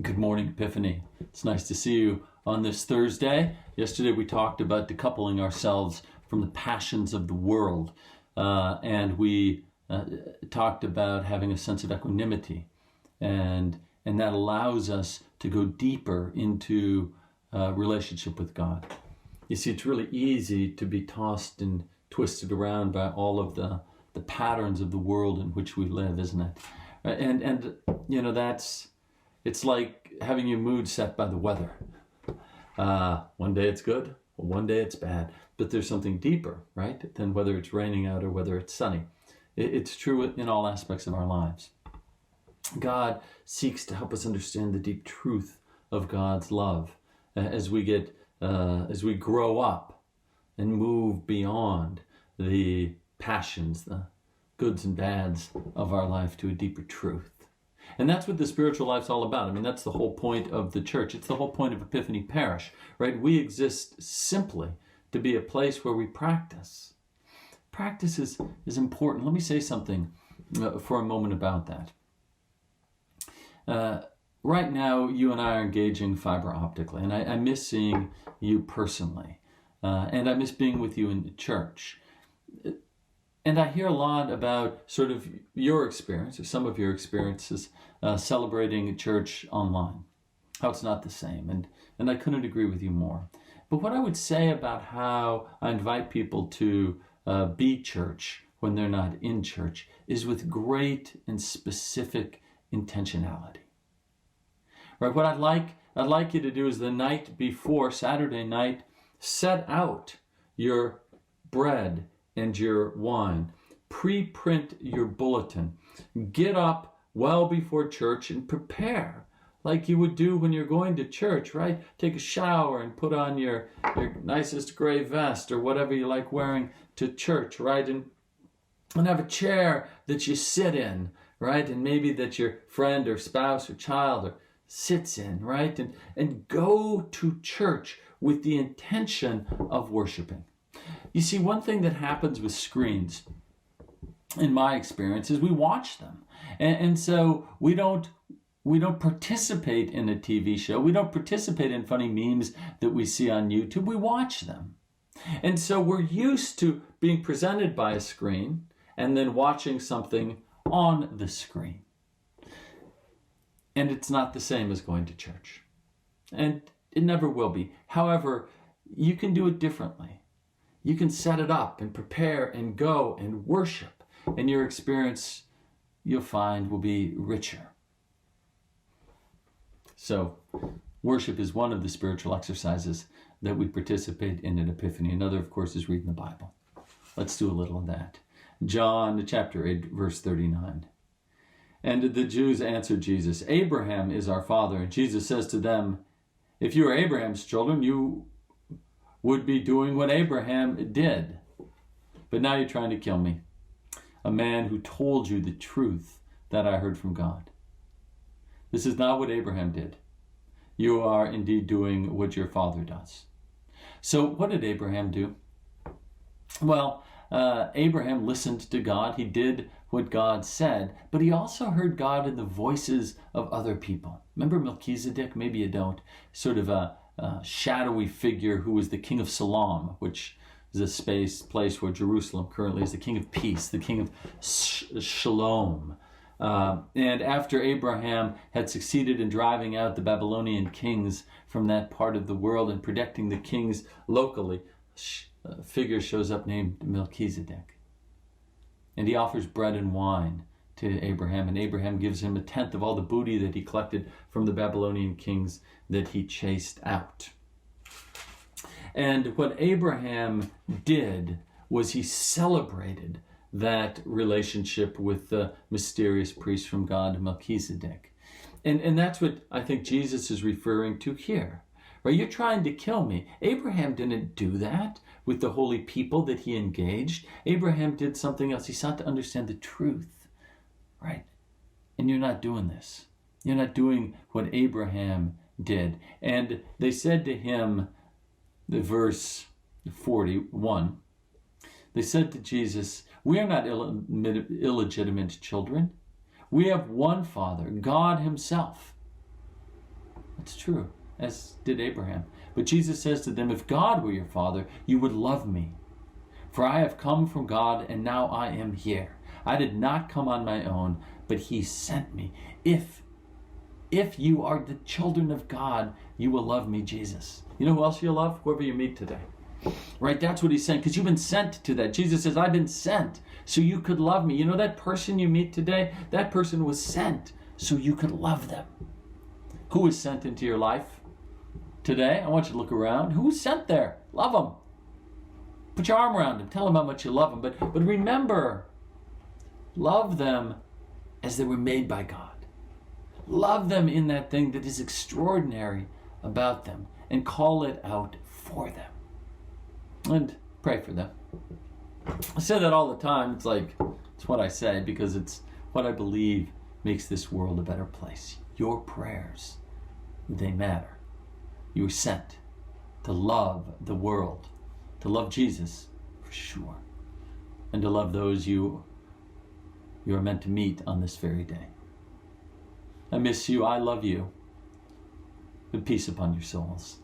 Good morning, Epiphany. It's nice to see you on this Thursday. Yesterday we talked about decoupling ourselves from the passions of the world, and we talked about having a sense of equanimity, and that allows us to go deeper into relationship with God. You see, it's really easy to be tossed and twisted around by all of the patterns of the world in which we live, isn't it? And you know, it's like having your mood set by the weather. One day it's good, one day it's bad. But there's something deeper, right, than whether it's raining out or whether it's sunny. It's true in all aspects of our lives. God seeks to help us understand the deep truth of God's love as we grow up and move beyond the passions, the goods and bads of our life to a deeper truth. And that's what the spiritual life's all about. I mean, that's the whole point of the church. It's the whole point of Epiphany Parish, right? We exist simply to be a place where we practice. Practice is important. Let me say something for a moment about that. Right now, you and I are engaging fiber optically, and I miss seeing you personally, and I miss being with you in the church. And I hear a lot about sort of your experience, or some of your experiences, celebrating church online, how it's not the same, and I couldn't agree with you more. But what I would say about how I invite people to be church when they're not in church is with great and specific intentionality. Right? What I'd like you to do is the night before, Saturday night, set out your bread and your wine. Pre-print your bulletin. Get up well before church and prepare like you would do when you're going to church, right? Take a shower and put on your nicest gray vest or whatever you like wearing to church, right? And have a chair that you sit in, right? And maybe that your friend or spouse or child sits in, right? And go to church with the intention of worshiping. You see, one thing that happens with screens, in my experience, is we watch them. And so we don't participate in a TV show. We don't participate in funny memes that we see on YouTube. We watch them. And so we're used to being presented by a screen and then watching something on the screen. And it's not the same as going to church. And it never will be. However, you can do it differently. You can set it up and prepare and go and worship. And your experience, you'll find, will be richer. So, worship is one of the spiritual exercises that we participate in at Epiphany. Another, of course, is reading the Bible. Let's do a little of that. John chapter 8, verse 39. And the Jews answered Jesus, Abraham is our father. And Jesus says to them, if you were Abraham's children, you would be doing what Abraham did. But now you're trying to kill me, a man who told you the truth that I heard from God. This is not what Abraham did. You are indeed doing what your father does. So what did Abraham do? Well, Abraham listened to God. He did what God said, but he also heard God in the voices of other people. Remember Melchizedek? Maybe you don't. Sort of a shadowy figure who was the king of Salem, which is a place where Jerusalem currently is, the king of peace, the king of shalom. And after Abraham had succeeded in driving out the Babylonian kings from that part of the world and protecting the kings locally, a figure shows up named Melchizedek. And he offers bread and wine to Abraham, and Abraham gives him 1/10 of all the booty that he collected from the Babylonian kings that he chased out. And what Abraham did was he celebrated that relationship with the mysterious priest from God, Melchizedek. And that's what I think Jesus is referring to here. Right? You're trying to kill me. Abraham didn't do that with the holy people that he engaged. Abraham did something else. He sought to understand the truth. Right? And you're not doing this. You're not doing what Abraham did. And they said to him, the verse 41, they said to Jesus, we are not illegitimate children. We have one Father, God himself. It's true, as did Abraham. But Jesus says to them, if God were your Father, you would love me. For I have come from God, and now I am here. I did not come on my own, but he sent me. If you are the children of God, you will love me, Jesus. You know who else you'll love? Whoever you meet today. Right? That's what he's saying, because you've been sent to that. Jesus says, I've been sent so you could love me. You know that person you meet today? That person was sent so you could love them. Who was sent into your life today? I want you to look around. Who was sent there? Love them. Put your arm around them. Tell them how much you love them. But remember, love them as they were made by God. Love them in that thing that is extraordinary about them, and call it out for them. And pray for them. I say that all the time. It's what I say because it's what I believe makes this world a better place. Your prayers, they matter. You were sent to love the world, to love Jesus for sure, and to love those you are meant to meet on this very day. I miss you. I love you. But peace upon your souls.